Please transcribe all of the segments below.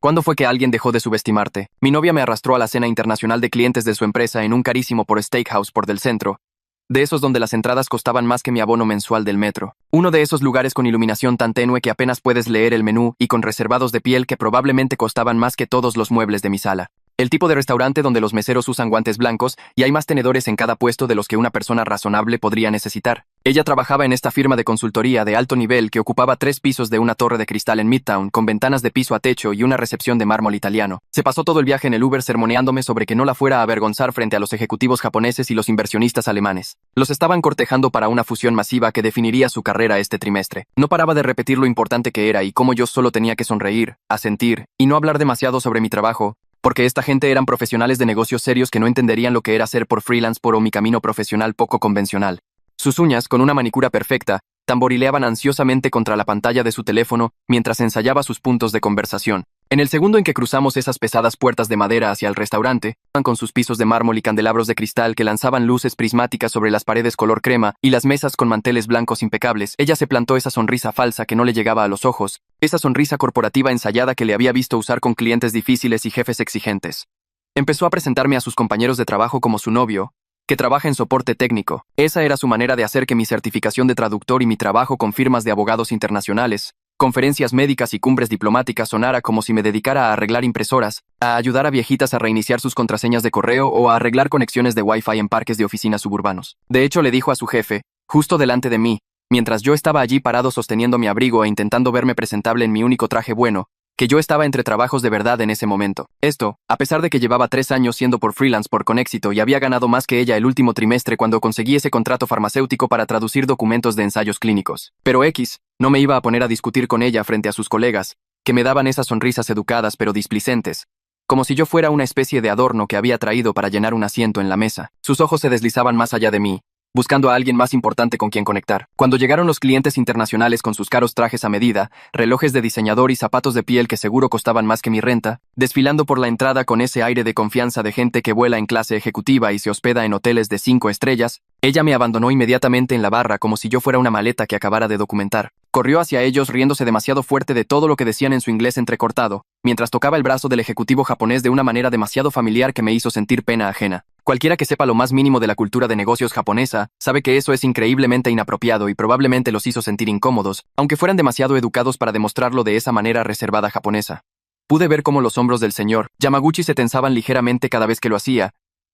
¿Cuándo fue que alguien dejó de subestimarte? Mi novia me arrastró a la cena internacional de clientes de su empresa en un carísimo por steakhouse por del centro. De esos donde las entradas costaban más que mi abono mensual del metro. Uno de esos lugares con iluminación tan tenue que apenas puedes leer el menú y con reservados de piel que probablemente costaban más que todos los muebles de mi sala. El tipo de restaurante donde los meseros usan guantes blancos y hay más tenedores en cada puesto de los que una persona razonable podría necesitar. Ella trabajaba en esta firma de consultoría de alto nivel que ocupaba 3 pisos de una torre de cristal en Midtown con ventanas de piso a techo y una recepción de mármol italiano. Se pasó todo el viaje en el Uber sermoneándome sobre que no la fuera a avergonzar frente a los ejecutivos japoneses y los inversionistas alemanes. Los estaban cortejando para una fusión masiva que definiría su carrera este trimestre. No paraba de repetir lo importante que era y cómo yo solo tenía que sonreír, asentir y no hablar demasiado sobre mi trabajo, porque esta gente eran profesionales de negocios serios que no entenderían lo que era ser por freelance o mi camino profesional poco convencional. Sus uñas, con una manicura perfecta, tamborileaban ansiosamente contra la pantalla de su teléfono mientras ensayaba sus puntos de conversación. En el segundo en que cruzamos esas pesadas puertas de madera hacia el restaurante, con sus pisos de mármol y candelabros de cristal que lanzaban luces prismáticas sobre las paredes color crema y las mesas con manteles blancos impecables, ella se plantó esa sonrisa falsa que no le llegaba a los ojos, esa sonrisa corporativa ensayada que le había visto usar con clientes difíciles y jefes exigentes. Empezó a presentarme a sus compañeros de trabajo como su novio, que trabaja en soporte técnico. Esa era su manera de hacer que mi certificación de traductor y mi trabajo con firmas de abogados internacionales, conferencias médicas y cumbres diplomáticas sonara como si me dedicara a arreglar impresoras, a ayudar a viejitas a reiniciar sus contraseñas de correo o a arreglar conexiones de Wi-Fi en parques de oficinas suburbanos. De hecho, le dijo a su jefe, justo delante de mí, mientras yo estaba allí parado sosteniendo mi abrigo e intentando verme presentable en mi único traje bueno, que yo estaba entre trabajos de verdad en ese momento. Esto, a pesar de que llevaba 3 años siendo por freelance por Conexito y había ganado más que ella el último trimestre cuando conseguí ese contrato farmacéutico para traducir documentos de ensayos clínicos. Pero no me iba a poner a discutir con ella frente a sus colegas, que me daban esas sonrisas educadas pero displicentes, como si yo fuera una especie de adorno que había traído para llenar un asiento en la mesa. Sus ojos se deslizaban más allá de mí, buscando a alguien más importante con quien conectar. Cuando llegaron los clientes internacionales con sus caros trajes a medida, relojes de diseñador y zapatos de piel que seguro costaban más que mi renta, desfilando por la entrada con ese aire de confianza de gente que vuela en clase ejecutiva y se hospeda en hoteles de 5 estrellas, ella me abandonó inmediatamente en la barra como si yo fuera una maleta que acabara de documentar. Corrió hacia ellos riéndose demasiado fuerte de todo lo que decían en su inglés entrecortado, mientras tocaba el brazo del ejecutivo japonés de una manera demasiado familiar que me hizo sentir pena ajena. Cualquiera que sepa lo más mínimo de la cultura de negocios japonesa, sabe que eso es increíblemente inapropiado y probablemente los hizo sentir incómodos, aunque fueran demasiado educados para demostrarlo de esa manera reservada japonesa. Pude ver cómo los hombros del señor Yamaguchi se tensaban ligeramente cada vez que lo hacía,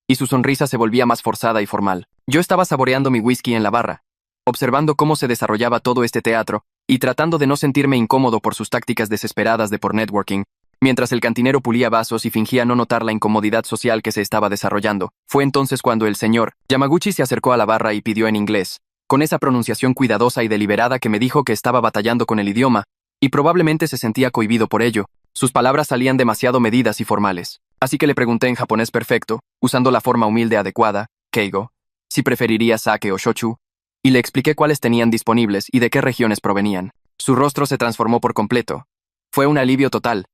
y su sonrisa se volvía más forzada y formal. Yo estaba saboreando mi whisky en la barra, observando cómo se desarrollaba todo este teatro, y tratando de no sentirme incómodo por sus tácticas desesperadas de por networking, mientras el cantinero pulía vasos y fingía no notar la incomodidad social que se estaba desarrollando. Fue entonces cuando el señor Yamaguchi se acercó a la barra y pidió en inglés, con esa pronunciación cuidadosa y deliberada que me dijo que estaba batallando con el idioma, y probablemente se sentía cohibido por ello. Sus palabras salían demasiado medidas y formales. Así que le pregunté en japonés perfecto, usando la forma humilde adecuada, Keigo, si preferiría sake o shochu, y le expliqué cuáles tenían disponibles y de qué regiones provenían. Su rostro se transformó por completo. Fue un alivio total,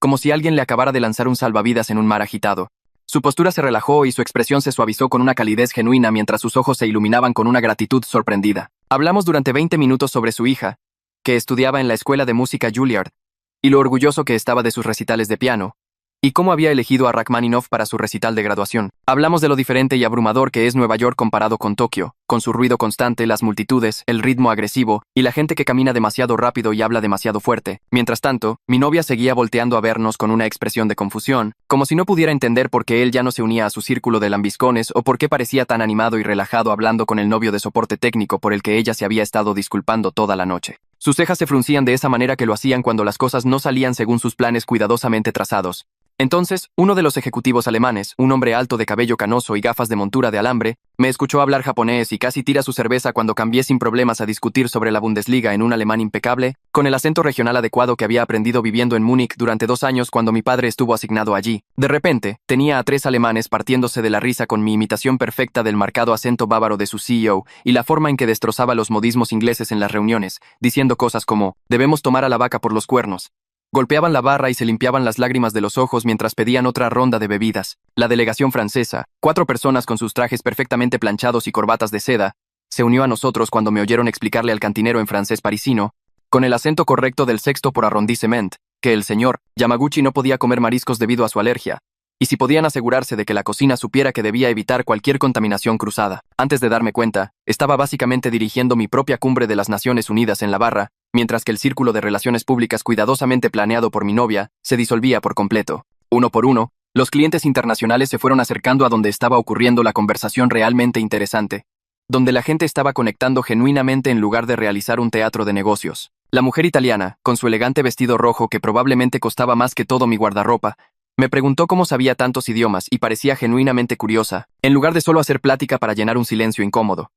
como si alguien le acabara de lanzar un salvavidas en un mar agitado. Su postura se relajó y su expresión se suavizó con una calidez genuina mientras sus ojos se iluminaban con una gratitud sorprendida. Hablamos durante 20 minutos sobre su hija, que estudiaba en la escuela de música Juilliard, y lo orgulloso que estaba de sus recitales de piano, y cómo había elegido a Rachmaninoff para su recital de graduación. Hablamos de lo diferente y abrumador que es Nueva York comparado con Tokio, con su ruido constante, las multitudes, el ritmo agresivo, y la gente que camina demasiado rápido y habla demasiado fuerte. Mientras tanto, mi novia seguía volteando a vernos con una expresión de confusión, como si no pudiera entender por qué él ya no se unía a su círculo de lambiscones o por qué parecía tan animado y relajado hablando con el novio de soporte técnico por el que ella se había estado disculpando toda la noche. Sus cejas se fruncían de esa manera que lo hacían cuando las cosas no salían según sus planes cuidadosamente trazados. Entonces, uno de los ejecutivos alemanes, un hombre alto de cabello canoso y gafas de montura de alambre, me escuchó hablar japonés y casi tira su cerveza cuando cambié sin problemas a discutir sobre la Bundesliga en un alemán impecable, con el acento regional adecuado que había aprendido viviendo en Múnich durante 2 años cuando mi padre estuvo asignado allí. De repente, tenía a 3 alemanes partiéndose de la risa con mi imitación perfecta del marcado acento bávaro de su CEO y la forma en que destrozaba los modismos ingleses en las reuniones, diciendo cosas como, debemos tomar a la vaca por los cuernos. Golpeaban la barra y se limpiaban las lágrimas de los ojos mientras pedían otra ronda de bebidas. La delegación francesa, 4 personas con sus trajes perfectamente planchados y corbatas de seda, se unió a nosotros cuando me oyeron explicarle al cantinero en francés parisino, con el acento correcto del sexto por arrondissement, que el señor Yamaguchi no podía comer mariscos debido a su alergia, y si podían asegurarse de que la cocina supiera que debía evitar cualquier contaminación cruzada. Antes de darme cuenta, estaba básicamente dirigiendo mi propia cumbre de las Naciones Unidas en la barra, mientras que el círculo de relaciones públicas cuidadosamente planeado por mi novia se disolvía por completo. Uno por uno, los clientes internacionales se fueron acercando a donde estaba ocurriendo la conversación realmente interesante, donde la gente estaba conectando genuinamente en lugar de realizar un teatro de negocios. La mujer italiana, con su elegante vestido rojo que probablemente costaba más que todo mi guardarropa, me preguntó cómo sabía tantos idiomas y parecía genuinamente curiosa, en lugar de solo hacer plática para llenar un silencio incómodo.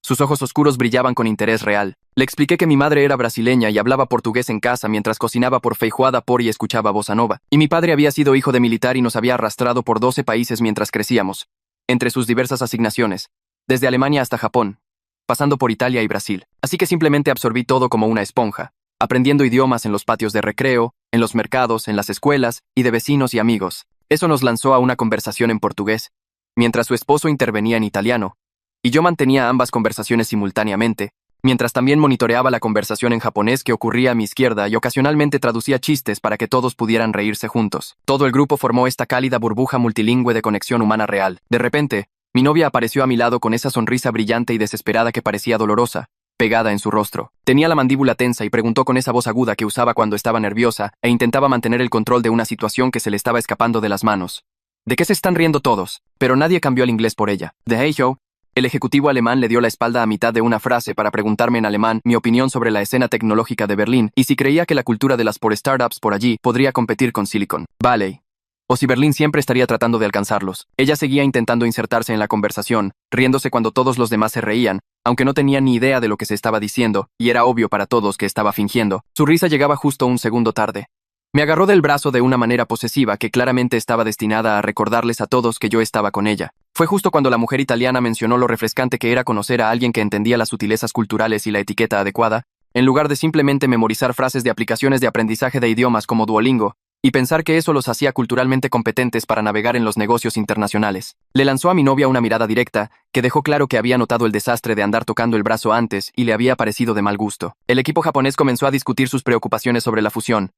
Sus ojos oscuros brillaban con interés real. Le expliqué que mi madre era brasileña y hablaba portugués en casa mientras cocinaba por feijoada por y escuchaba bossa nova. Y mi padre había sido hijo de militar y nos había arrastrado por 12 países mientras crecíamos, entre sus diversas asignaciones, desde Alemania hasta Japón, pasando por Italia y Brasil. Así que simplemente absorbí todo como una esponja, aprendiendo idiomas en los patios de recreo, en los mercados, en las escuelas y de vecinos y amigos. Eso nos lanzó a una conversación en portugués, mientras su esposo intervenía en italiano, y yo mantenía ambas conversaciones simultáneamente, mientras también monitoreaba la conversación en japonés que ocurría a mi izquierda y ocasionalmente traducía chistes para que todos pudieran reírse juntos. Todo el grupo formó esta cálida burbuja multilingüe de conexión humana real. De repente, mi novia apareció a mi lado con esa sonrisa brillante y desesperada que parecía dolorosa, pegada en su rostro. Tenía la mandíbula tensa y preguntó con esa voz aguda que usaba cuando estaba nerviosa e intentaba mantener el control de una situación que se le estaba escapando de las manos. ¿De qué se están riendo todos? Pero nadie cambió al inglés por ella. De Heijo, el ejecutivo alemán le dio la espalda a mitad de una frase para preguntarme en alemán mi opinión sobre la escena tecnológica de Berlín y si creía que la cultura de las startups por allí podría competir con Silicon Valley, o si Berlín siempre estaría tratando de alcanzarlos. Ella seguía intentando insertarse en la conversación, riéndose cuando todos los demás se reían, aunque no tenía ni idea de lo que se estaba diciendo, y era obvio para todos que estaba fingiendo. Su risa llegaba justo un segundo tarde. Me agarró del brazo de una manera posesiva que claramente estaba destinada a recordarles a todos que yo estaba con ella. Fue justo cuando la mujer italiana mencionó lo refrescante que era conocer a alguien que entendía las sutilezas culturales y la etiqueta adecuada, en lugar de simplemente memorizar frases de aplicaciones de aprendizaje de idiomas como Duolingo, y pensar que eso los hacía culturalmente competentes para navegar en los negocios internacionales. Le lanzó a mi novia una mirada directa, que dejó claro que había notado el desastre de andar tocando el brazo antes y le había parecido de mal gusto. El equipo japonés comenzó a discutir sus preocupaciones sobre la fusión,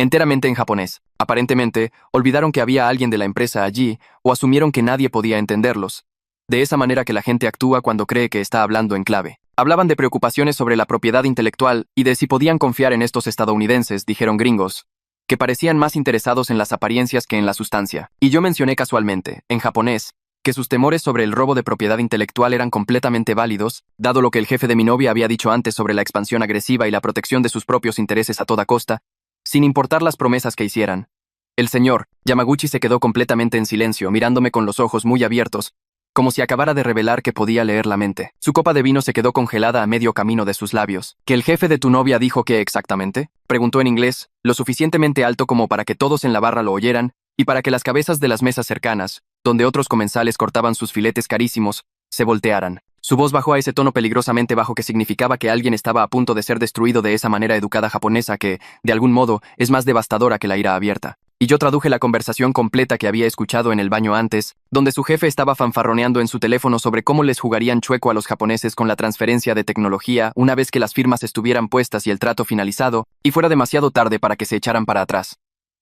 enteramente en japonés. Aparentemente, olvidaron que había alguien de la empresa allí, o asumieron que nadie podía entenderlos. De esa manera que la gente actúa cuando cree que está hablando en clave. Hablaban de preocupaciones sobre la propiedad intelectual y de si podían confiar en estos estadounidenses, dijeron gringos, que parecían más interesados en las apariencias que en la sustancia. Y yo mencioné casualmente, en japonés, que sus temores sobre el robo de propiedad intelectual eran completamente válidos, dado lo que el jefe de mi novia había dicho antes sobre la expansión agresiva y la protección de sus propios intereses a toda costa, sin importar las promesas que hicieran. El señor Yamaguchi se quedó completamente en silencio, mirándome con los ojos muy abiertos, como si acabara de revelar que podía leer la mente. Su copa de vino se quedó congelada a medio camino de sus labios. ¿Que el jefe de tu novia dijo qué exactamente? Preguntó en inglés, lo suficientemente alto como para que todos en la barra lo oyeran, y para que las cabezas de las mesas cercanas, donde otros comensales cortaban sus filetes carísimos, se voltearan. Su voz bajó a ese tono peligrosamente bajo que significaba que alguien estaba a punto de ser destruido de esa manera educada japonesa que, de algún modo, es más devastadora que la ira abierta. Y yo traduje la conversación completa que había escuchado en el baño antes, donde su jefe estaba fanfarroneando en su teléfono sobre cómo les jugarían chueco a los japoneses con la transferencia de tecnología una vez que las firmas estuvieran puestas y el trato finalizado, y fuera demasiado tarde para que se echaran para atrás.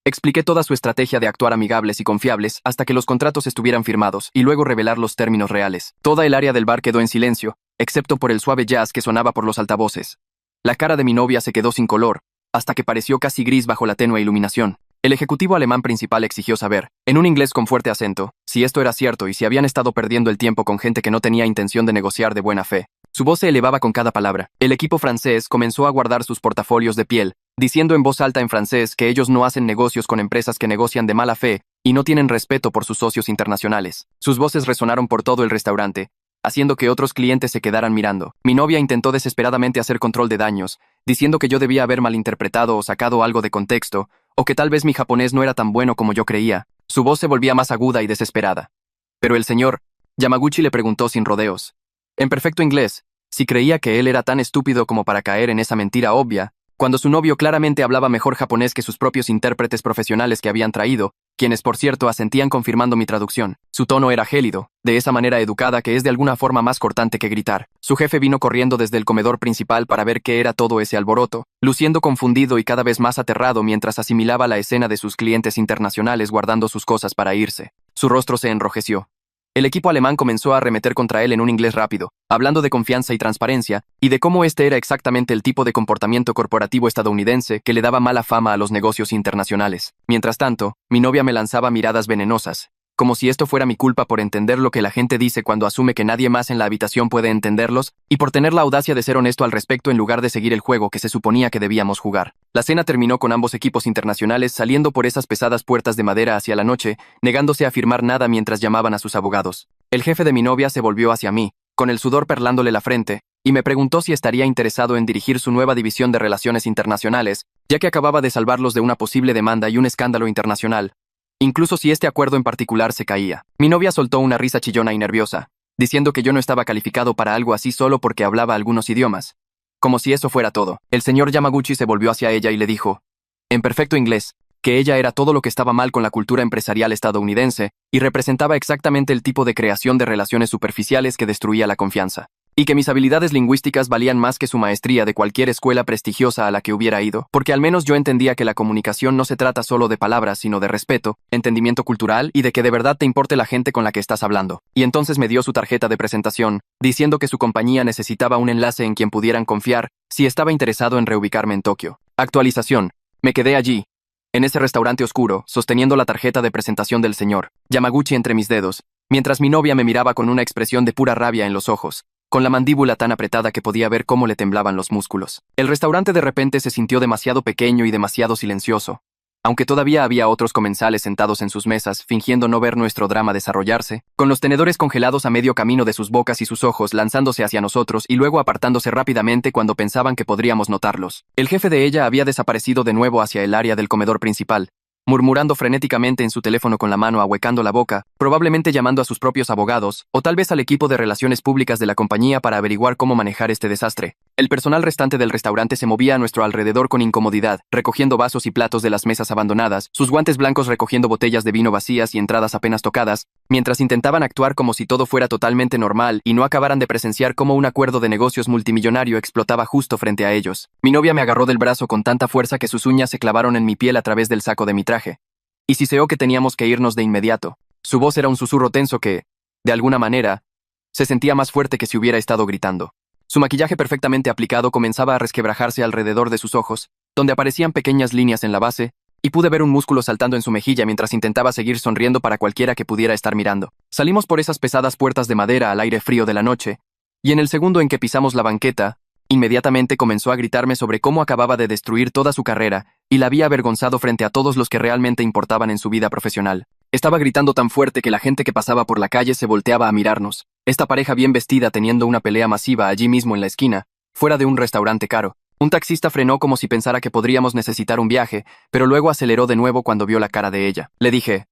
Expliqué toda su estrategia de actuar amigables y confiables hasta que los contratos estuvieran firmados y luego revelar los términos reales. Toda el área del bar quedó en silencio, excepto por el suave jazz que sonaba por los altavoces. La cara de mi novia se quedó sin color, hasta que pareció casi gris bajo la tenue iluminación. El ejecutivo alemán principal exigió saber, en un inglés con fuerte acento, si esto era cierto y si habían estado perdiendo el tiempo con gente que no tenía intención de negociar de buena fe. Su voz se elevaba con cada palabra. El equipo francés comenzó a guardar sus portafolios de piel, diciendo en voz alta en francés que ellos no hacen negocios con empresas que negocian de mala fe y no tienen respeto por sus socios internacionales. Sus voces resonaron por todo el restaurante, haciendo que otros clientes se quedaran mirando. Mi novia intentó desesperadamente hacer control de daños, diciendo que yo debía haber malinterpretado o sacado algo de contexto, o que tal vez mi japonés no era tan bueno como yo creía. Su voz se volvía más aguda y desesperada. Pero el señor Yamaguchi le preguntó sin rodeos, en perfecto inglés, si creía que él era tan estúpido como para caer en esa mentira obvia, cuando su novio claramente hablaba mejor japonés que sus propios intérpretes profesionales que habían traído, quienes por cierto asentían confirmando mi traducción. Su tono era gélido, de esa manera educada que es de alguna forma más cortante que gritar. Su jefe vino corriendo desde el comedor principal para ver qué era todo ese alboroto, luciendo confundido y cada vez más aterrado mientras asimilaba la escena de sus clientes internacionales guardando sus cosas para irse. Su rostro se enrojeció. El equipo alemán comenzó a arremeter contra él en un inglés rápido, hablando de confianza y transparencia, y de cómo este era exactamente el tipo de comportamiento corporativo estadounidense que le daba mala fama a los negocios internacionales. Mientras tanto, mi novia me lanzaba miradas venenosas, como si esto fuera mi culpa por entender lo que la gente dice cuando asume que nadie más en la habitación puede entenderlos, y por tener la audacia de ser honesto al respecto en lugar de seguir el juego que se suponía que debíamos jugar. La cena terminó con ambos equipos internacionales saliendo por esas pesadas puertas de madera hacia la noche, negándose a firmar nada mientras llamaban a sus abogados. El jefe de mi novia se volvió hacia mí, con el sudor perlándole la frente, y me preguntó si estaría interesado en dirigir su nueva división de relaciones internacionales, ya que acababa de salvarlos de una posible demanda y un escándalo internacional, incluso si este acuerdo en particular se caía. Mi novia soltó una risa chillona y nerviosa, diciendo que yo no estaba calificado para algo así solo porque hablaba algunos idiomas. Como si eso fuera todo. El señor Yamaguchi se volvió hacia ella y le dijo, en perfecto inglés, que ella era todo lo que estaba mal con la cultura empresarial estadounidense y representaba exactamente el tipo de creación de relaciones superficiales que destruía la confianza. Y que mis habilidades lingüísticas valían más que su maestría de cualquier escuela prestigiosa a la que hubiera ido, porque al menos yo entendía que la comunicación no se trata solo de palabras, sino de respeto, entendimiento cultural y de que de verdad te importe la gente con la que estás hablando. Y entonces me dio su tarjeta de presentación, diciendo que su compañía necesitaba un enlace en quien pudieran confiar si estaba interesado en reubicarme en Tokio. Actualización. Me quedé allí, en ese restaurante oscuro, sosteniendo la tarjeta de presentación del señor Yamaguchi entre mis dedos, mientras mi novia me miraba con una expresión de pura rabia en los ojos, con la mandíbula tan apretada que podía ver cómo le temblaban los músculos. El restaurante de repente se sintió demasiado pequeño y demasiado silencioso. Aunque todavía había otros comensales sentados en sus mesas, fingiendo no ver nuestro drama desarrollarse, con los tenedores congelados a medio camino de sus bocas y sus ojos lanzándose hacia nosotros y luego apartándose rápidamente cuando pensaban que podríamos notarlos. El jefe de ella había desaparecido de nuevo hacia el área del comedor principal, murmurando frenéticamente en su teléfono con la mano ahuecando la boca, probablemente llamando a sus propios abogados, o tal vez al equipo de relaciones públicas de la compañía para averiguar cómo manejar este desastre. El personal restante del restaurante se movía a nuestro alrededor con incomodidad, recogiendo vasos y platos de las mesas abandonadas, sus guantes blancos recogiendo botellas de vino vacías y entradas apenas tocadas, mientras intentaban actuar como si todo fuera totalmente normal y no acabaran de presenciar cómo un acuerdo de negocios multimillonario explotaba justo frente a ellos. Mi novia me agarró del brazo con tanta fuerza que sus uñas se clavaron en mi piel a través del saco de mi traje. Y siseó que teníamos que irnos de inmediato. Su voz era un susurro tenso que, de alguna manera, se sentía más fuerte que si hubiera estado gritando. Su maquillaje perfectamente aplicado comenzaba a resquebrajarse alrededor de sus ojos, donde aparecían pequeñas líneas en la base, y pude ver un músculo saltando en su mejilla mientras intentaba seguir sonriendo para cualquiera que pudiera estar mirando. Salimos por esas pesadas puertas de madera al aire frío de la noche, y en el segundo en que pisamos la banqueta, inmediatamente comenzó a gritarme sobre cómo acababa de destruir toda su carrera y la había avergonzado frente a todos los que realmente importaban en su vida profesional. Estaba gritando tan fuerte que la gente que pasaba por la calle se volteaba a mirarnos. Esta pareja bien vestida teniendo una pelea masiva allí mismo en la esquina, fuera de un restaurante caro. Un taxista frenó como si pensara que podríamos necesitar un viaje, pero luego aceleró de nuevo cuando vio la cara de ella. Le dije,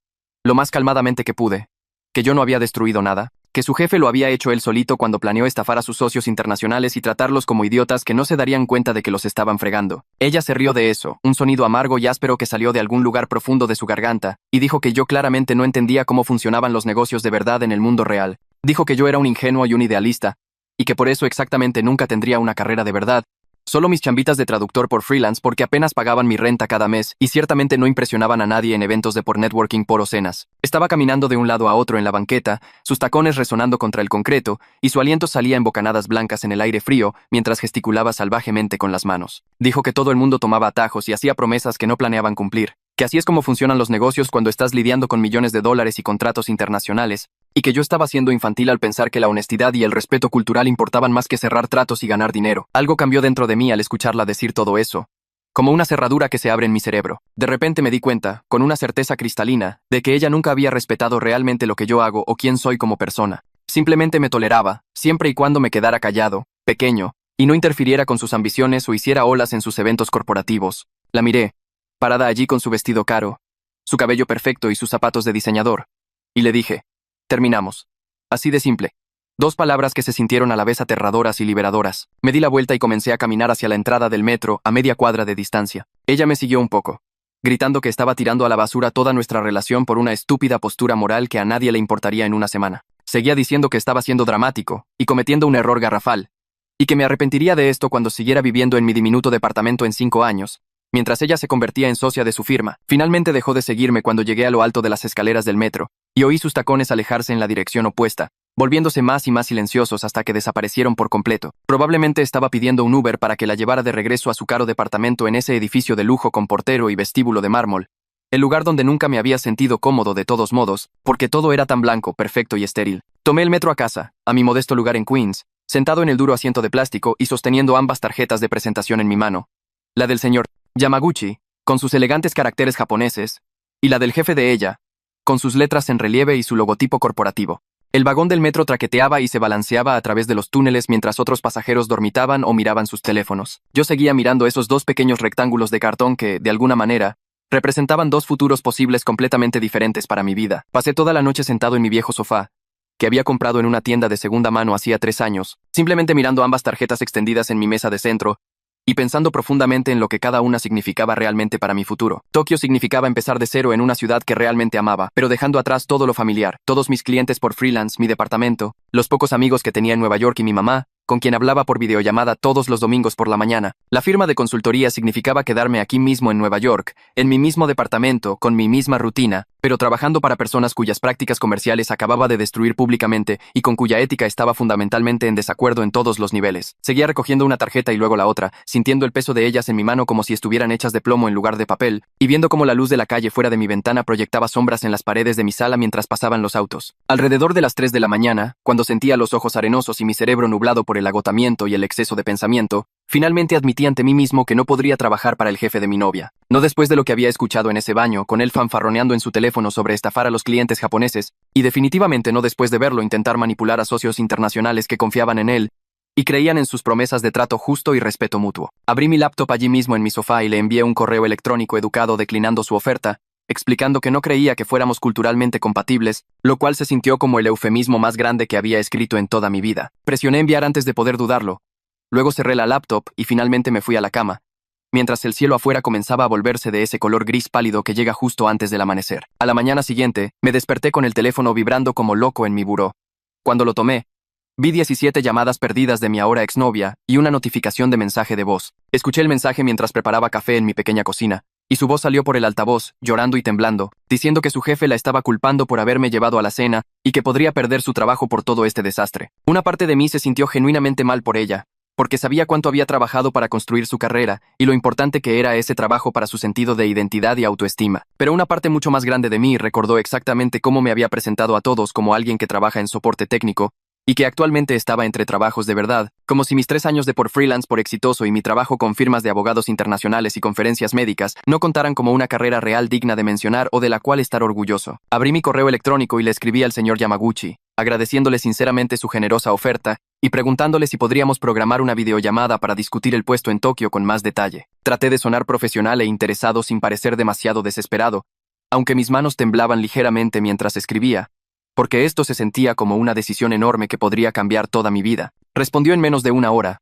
lo más calmadamente que pude, que yo no había destruido nada, que su jefe lo había hecho él solito cuando planeó estafar a sus socios internacionales y tratarlos como idiotas que no se darían cuenta de que los estaban fregando. Ella se rió de eso, un sonido amargo y áspero que salió de algún lugar profundo de su garganta, y dijo que yo claramente no entendía cómo funcionaban los negocios de verdad en el mundo real. Dijo que yo era un ingenuo y un idealista, y que por eso exactamente nunca tendría una carrera de verdad, solo mis chambitas de traductor por freelance porque apenas pagaban mi renta cada mes y ciertamente no impresionaban a nadie en eventos de por networking por o cenas. Estaba caminando de un lado a otro en la banqueta, sus tacones resonando contra el concreto y su aliento salía en bocanadas blancas en el aire frío mientras gesticulaba salvajemente con las manos. Dijo que todo el mundo tomaba atajos y hacía promesas que no planeaban cumplir, que así es como funcionan los negocios cuando estás lidiando con millones de dólares y contratos internacionales, y que yo estaba siendo infantil al pensar que la honestidad y el respeto cultural importaban más que cerrar tratos y ganar dinero. Algo cambió dentro de mí al escucharla decir todo eso, como una cerradura que se abre en mi cerebro. De repente me di cuenta, con una certeza cristalina, de que ella nunca había respetado realmente lo que yo hago o quién soy como persona. Simplemente me toleraba, siempre y cuando me quedara callado, pequeño, y no interfiriera con sus ambiciones o hiciera olas en sus eventos corporativos. La miré, parada allí con su vestido caro, su cabello perfecto y sus zapatos de diseñador, y le dije, terminamos. Así de simple. 2 palabras que se sintieron a la vez aterradoras y liberadoras. Me di la vuelta y comencé a caminar hacia la entrada del metro a media cuadra de distancia. Ella me siguió un poco, gritando que estaba tirando a la basura toda nuestra relación por una estúpida postura moral que a nadie le importaría en una semana. Seguía diciendo que estaba siendo dramático y cometiendo un error garrafal, y que me arrepentiría de esto cuando siguiera viviendo en mi diminuto departamento en 5 años, mientras ella se convertía en socia de su firma. Finalmente dejó de seguirme cuando llegué a lo alto de las escaleras del metro, y oí sus tacones alejarse en la dirección opuesta, volviéndose más y más silenciosos hasta que desaparecieron por completo. Probablemente estaba pidiendo un Uber para que la llevara de regreso a su caro departamento en ese edificio de lujo con portero y vestíbulo de mármol, el lugar donde nunca me había sentido cómodo de todos modos, porque todo era tan blanco, perfecto y estéril. Tomé el metro a casa, a mi modesto lugar en Queens, sentado en el duro asiento de plástico y sosteniendo ambas tarjetas de presentación en mi mano. La del señor Yamaguchi, con sus elegantes caracteres japoneses, y la del jefe de ella, con sus letras en relieve y su logotipo corporativo. El vagón del metro traqueteaba y se balanceaba a través de los túneles mientras otros pasajeros dormitaban o miraban sus teléfonos. Yo seguía mirando esos dos pequeños rectángulos de cartón que, de alguna manera, representaban dos futuros posibles completamente diferentes para mi vida. Pasé toda la noche sentado en mi viejo sofá, que había comprado en una tienda de segunda mano hacía 3 años, simplemente mirando ambas tarjetas extendidas en mi mesa de centro, y pensando profundamente en lo que cada una significaba realmente para mi futuro. Tokio significaba empezar de cero en una ciudad que realmente amaba, pero dejando atrás todo lo familiar, todos mis clientes por freelance, mi departamento, los pocos amigos que tenía en Nueva York y mi mamá, con quien hablaba por videollamada todos los domingos por la mañana. La firma de consultoría significaba quedarme aquí mismo en Nueva York, en mi mismo departamento, con mi misma rutina, pero trabajando para personas cuyas prácticas comerciales acababa de destruir públicamente y con cuya ética estaba fundamentalmente en desacuerdo en todos los niveles. Seguía recogiendo una tarjeta y luego la otra, sintiendo el peso de ellas en mi mano como si estuvieran hechas de plomo en lugar de papel, y viendo cómo la luz de la calle fuera de mi ventana proyectaba sombras en las paredes de mi sala mientras pasaban los autos. Alrededor de las 3 de la mañana, cuando sentía los ojos arenosos y mi cerebro nublado por el agotamiento y el exceso de pensamiento, finalmente admití ante mí mismo que no podría trabajar para el jefe de mi novia. No después de lo que había escuchado en ese baño, con él fanfarroneando en su teléfono sobre estafar a los clientes japoneses, y definitivamente no después de verlo intentar manipular a socios internacionales que confiaban en él y creían en sus promesas de trato justo y respeto mutuo. Abrí mi laptop allí mismo en mi sofá y le envié un correo electrónico educado declinando su oferta, explicando que no creía que fuéramos culturalmente compatibles, lo cual se sintió como el eufemismo más grande que había escrito en toda mi vida. Presioné enviar antes de poder dudarlo. Luego cerré la laptop y finalmente me fui a la cama, mientras el cielo afuera comenzaba a volverse de ese color gris pálido que llega justo antes del amanecer. A la mañana siguiente, me desperté con el teléfono vibrando como loco en mi buró. Cuando lo tomé, vi 17 llamadas perdidas de mi ahora exnovia y una notificación de mensaje de voz. Escuché el mensaje mientras preparaba café en mi pequeña cocina, y su voz salió por el altavoz, llorando y temblando, diciendo que su jefe la estaba culpando por haberme llevado a la cena y que podría perder su trabajo por todo este desastre. Una parte de mí se sintió genuinamente mal por ella, porque sabía cuánto había trabajado para construir su carrera y lo importante que era ese trabajo para su sentido de identidad y autoestima. Pero una parte mucho más grande de mí recordó exactamente cómo me había presentado a todos como alguien que trabaja en soporte técnico y que actualmente estaba entre trabajos de verdad, como si mis 3 años de por freelance por exitoso y mi trabajo con firmas de abogados internacionales y conferencias médicas no contaran como una carrera real digna de mencionar o de la cual estar orgulloso. Abrí mi correo electrónico y le escribí al señor Yamaguchi, agradeciéndole sinceramente su generosa oferta y preguntándole si podríamos programar una videollamada para discutir el puesto en Tokio con más detalle. Traté de sonar profesional e interesado sin parecer demasiado desesperado, aunque mis manos temblaban ligeramente mientras escribía, porque esto se sentía como una decisión enorme que podría cambiar toda mi vida. Respondió en menos de 1 hora,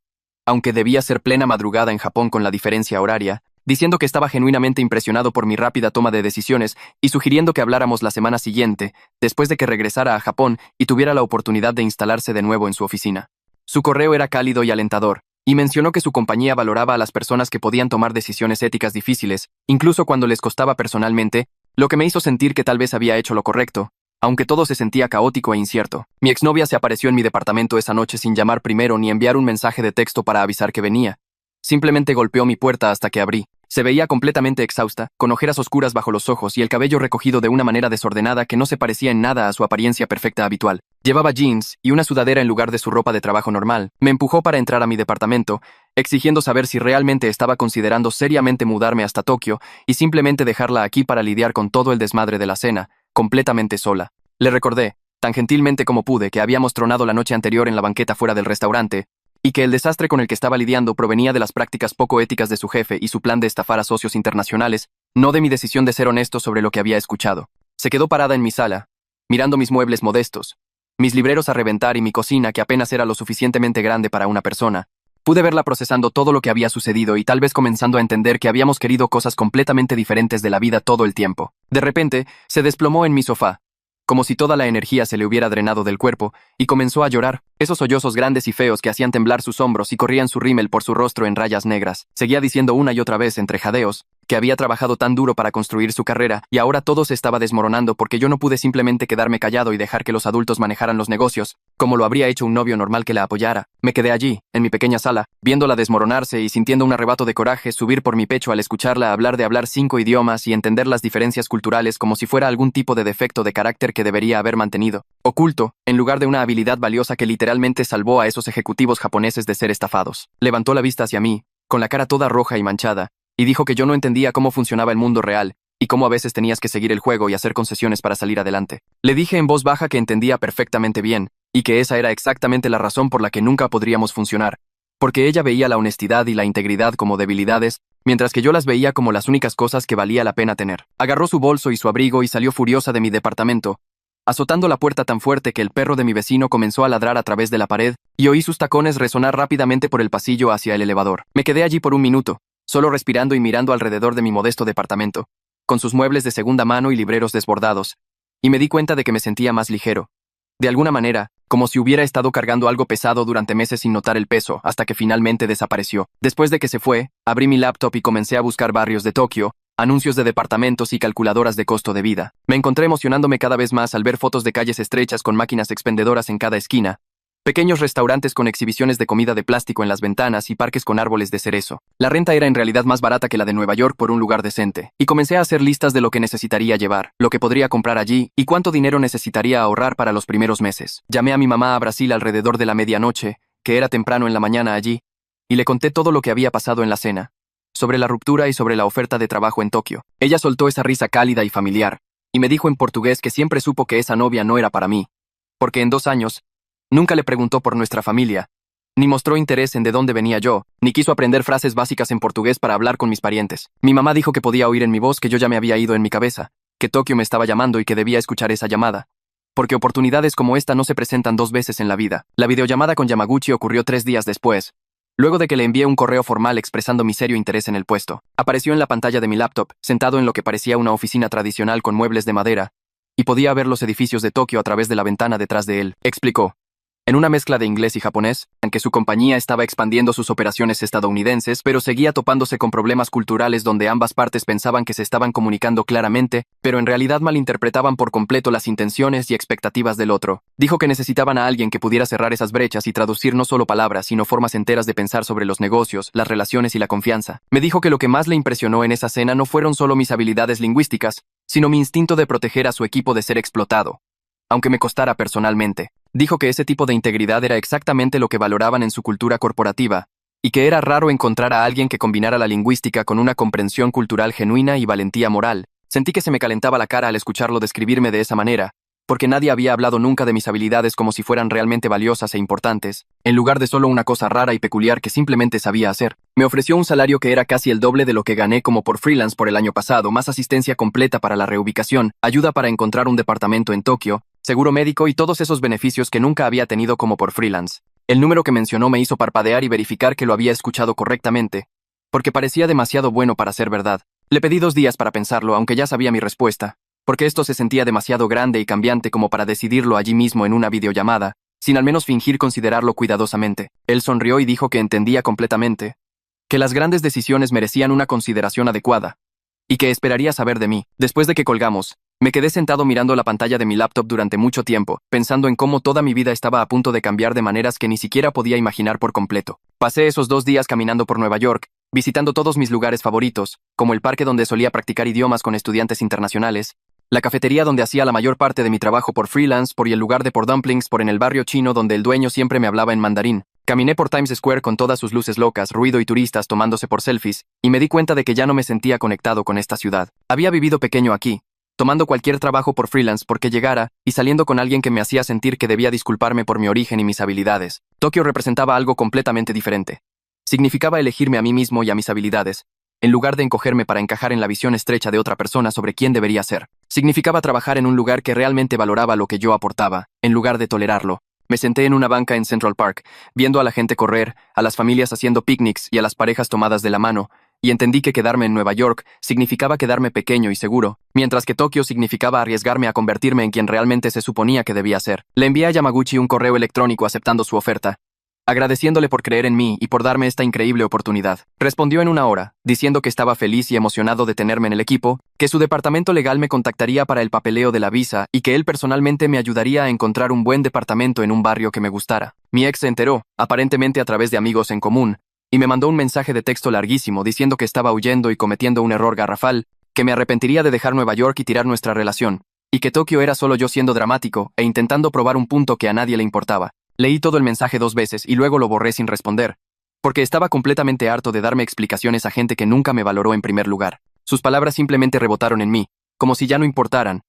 aunque debía ser plena madrugada en Japón con la diferencia horaria, diciendo que estaba genuinamente impresionado por mi rápida toma de decisiones y sugiriendo que habláramos la semana siguiente, después de que regresara a Japón y tuviera la oportunidad de instalarse de nuevo en su oficina. Su correo era cálido y alentador, y mencionó que su compañía valoraba a las personas que podían tomar decisiones éticas difíciles, incluso cuando les costaba personalmente, lo que me hizo sentir que tal vez había hecho lo correcto, aunque todo se sentía caótico e incierto. Mi exnovia se apareció en mi departamento esa noche sin llamar primero ni enviar un mensaje de texto para avisar que venía. Simplemente golpeó mi puerta hasta que abrí. Se veía completamente exhausta, con ojeras oscuras bajo los ojos y el cabello recogido de una manera desordenada que no se parecía en nada a su apariencia perfecta habitual. Llevaba jeans y una sudadera en lugar de su ropa de trabajo normal. Me empujó para entrar a mi departamento, exigiendo saber si realmente estaba considerando seriamente mudarme hasta Tokio y simplemente dejarla aquí para lidiar con todo el desmadre de la cena, completamente sola. Le recordé, tan gentilmente como pude, que habíamos tronado la noche anterior en la banqueta fuera del restaurante, y que el desastre con el que estaba lidiando provenía de las prácticas poco éticas de su jefe y su plan de estafar a socios internacionales, no de mi decisión de ser honesto sobre lo que había escuchado. Se quedó parada en mi sala, mirando mis muebles modestos, mis libreros a reventar y mi cocina que apenas era lo suficientemente grande para una persona, Pude verla procesando todo lo que había sucedido y tal vez comenzando a entender que habíamos querido cosas completamente diferentes de la vida todo el tiempo. De repente, se desplomó en mi sofá, como si toda la energía se le hubiera drenado del cuerpo, y comenzó a llorar. Esos sollozos grandes y feos que hacían temblar sus hombros y corrían su rímel por su rostro en rayas negras. Seguía diciendo una y otra vez entre jadeos que había trabajado tan duro para construir su carrera y ahora todo se estaba desmoronando porque yo no pude simplemente quedarme callado y dejar que los adultos manejaran los negocios, como lo habría hecho un novio normal que la apoyara. Me quedé allí, en mi pequeña sala, viéndola desmoronarse y sintiendo un arrebato de coraje subir por mi pecho al escucharla hablar de hablar 5 idiomas y entender las diferencias culturales como si fuera algún tipo de defecto de carácter que debería haber mantenido oculto, en lugar de una habilidad valiosa que literalmente salvó a esos ejecutivos japoneses de ser estafados. Levantó la vista hacia mí, con la cara toda roja y manchada, y dijo que yo no entendía cómo funcionaba el mundo real, y cómo a veces tenías que seguir el juego y hacer concesiones para salir adelante. Le dije en voz baja que entendía perfectamente bien, y que esa era exactamente la razón por la que nunca podríamos funcionar, porque ella veía la honestidad y la integridad como debilidades, mientras que yo las veía como las únicas cosas que valía la pena tener. Agarró su bolso y su abrigo y salió furiosa de mi departamento, azotando la puerta tan fuerte que el perro de mi vecino comenzó a ladrar a través de la pared, y oí sus tacones resonar rápidamente por el pasillo hacia el elevador. Me quedé allí por un minuto, solo respirando y mirando alrededor de mi modesto departamento, con sus muebles de segunda mano y libreros desbordados, y me di cuenta de que me sentía más ligero. De alguna manera, como si hubiera estado cargando algo pesado durante meses sin notar el peso, hasta que finalmente desapareció. Después de que se fue, abrí mi laptop y comencé a buscar barrios de Tokio, anuncios de departamentos y calculadoras de costo de vida. Me encontré emocionándome cada vez más al ver fotos de calles estrechas con máquinas expendedoras en cada esquina, pequeños restaurantes con exhibiciones de comida de plástico en las ventanas y parques con árboles de cerezo. La renta era en realidad más barata que la de Nueva York por un lugar decente, y comencé a hacer listas de lo que necesitaría llevar, lo que podría comprar allí y cuánto dinero necesitaría ahorrar para los primeros meses. Llamé a mi mamá a Brasil alrededor de la medianoche, que era temprano en la mañana allí, y le conté todo lo que había pasado en la cena, sobre la ruptura y sobre la oferta de trabajo en Tokio. Ella soltó esa risa cálida y familiar, y me dijo en portugués que siempre supo que esa novia no era para mí, porque en 2 años, nunca le preguntó por nuestra familia, ni mostró interés en de dónde venía yo, ni quiso aprender frases básicas en portugués para hablar con mis parientes. Mi mamá dijo que podía oír en mi voz que yo ya me había ido en mi cabeza, que Tokio me estaba llamando y que debía escuchar esa llamada, porque oportunidades como esta no se presentan 2 veces en la vida. La videollamada con Yamaguchi ocurrió 3 días después, luego de que le envié un correo formal expresando mi serio interés en el puesto. Apareció en la pantalla de mi laptop, sentado en lo que parecía una oficina tradicional con muebles de madera, y podía ver los edificios de Tokio a través de la ventana detrás de él. Explicó, en una mezcla de inglés y japonés, en que su compañía estaba expandiendo sus operaciones estadounidenses, pero seguía topándose con problemas culturales donde ambas partes pensaban que se estaban comunicando claramente, pero en realidad malinterpretaban por completo las intenciones y expectativas del otro. Dijo que necesitaban a alguien que pudiera cerrar esas brechas y traducir no solo palabras, sino formas enteras de pensar sobre los negocios, las relaciones y la confianza. Me dijo que lo que más le impresionó en esa cena no fueron solo mis habilidades lingüísticas, sino mi instinto de proteger a su equipo de ser explotado, aunque me costara personalmente. Dijo que ese tipo de integridad era exactamente lo que valoraban en su cultura corporativa, y que era raro encontrar a alguien que combinara la lingüística con una comprensión cultural genuina y valentía moral. Sentí que se me calentaba la cara al escucharlo describirme de esa manera, porque nadie había hablado nunca de mis habilidades como si fueran realmente valiosas e importantes, en lugar de solo una cosa rara y peculiar que simplemente sabía hacer. Me ofreció un salario que era casi el doble de lo que gané como por freelance por el año pasado, más asistencia completa para la reubicación, ayuda para encontrar un departamento en Tokio, seguro médico y todos esos beneficios que nunca había tenido como por freelance. El número que mencionó me hizo parpadear y verificar que lo había escuchado correctamente, porque parecía demasiado bueno para ser verdad. Le pedí 2 días para pensarlo, aunque ya sabía mi respuesta, porque esto se sentía demasiado grande y cambiante como para decidirlo allí mismo en una videollamada, sin al menos fingir considerarlo cuidadosamente. Él sonrió y dijo que entendía completamente, que las grandes decisiones merecían una consideración adecuada, y que esperaría saber de mí. Después de que colgamos, me quedé sentado mirando la pantalla de mi laptop durante mucho tiempo, pensando en cómo toda mi vida estaba a punto de cambiar de maneras que ni siquiera podía imaginar por completo. Pasé esos 2 días caminando por Nueva York, visitando todos mis lugares favoritos, como el parque donde solía practicar idiomas con estudiantes internacionales, la cafetería donde hacía la mayor parte de mi trabajo por freelance, por y el lugar de por dumplings por en el barrio chino donde el dueño siempre me hablaba en mandarín. Caminé por Times Square con todas sus luces locas, ruido y turistas tomándose por selfies, y me di cuenta de que ya no me sentía conectado con esta ciudad. Había vivido pequeño aquí, tomando cualquier trabajo por freelance porque llegara, y saliendo con alguien que me hacía sentir que debía disculparme por mi origen y mis habilidades. Tokio representaba algo completamente diferente. Significaba elegirme a mí mismo y a mis habilidades, en lugar de encogerme para encajar en la visión estrecha de otra persona sobre quién debería ser. Significaba trabajar en un lugar que realmente valoraba lo que yo aportaba, en lugar de tolerarlo, Me senté en una banca en Central Park, viendo a la gente correr, a las familias haciendo picnics y a las parejas tomadas de la mano, y entendí que quedarme en Nueva York significaba quedarme pequeño y seguro, mientras que Tokio significaba arriesgarme a convertirme en quien realmente se suponía que debía ser. Le envié a Yamaguchi un correo electrónico aceptando su oferta, agradeciéndole por creer en mí y por darme esta increíble oportunidad. Respondió en una hora, diciendo que estaba feliz y emocionado de tenerme en el equipo, que su departamento legal me contactaría para el papeleo de la visa y que él personalmente me ayudaría a encontrar un buen departamento en un barrio que me gustara. Mi ex se enteró, aparentemente a través de amigos en común, y me mandó un mensaje de texto larguísimo diciendo que estaba huyendo y cometiendo un error garrafal, que me arrepentiría de dejar Nueva York y tirar nuestra relación, y que Tokio era solo yo siendo dramático e intentando probar un punto que a nadie le importaba. Leí todo el mensaje 2 veces y luego lo borré sin responder, porque estaba completamente harto de darme explicaciones a gente que nunca me valoró en primer lugar. Sus palabras simplemente rebotaron en mí, como si ya no importaran,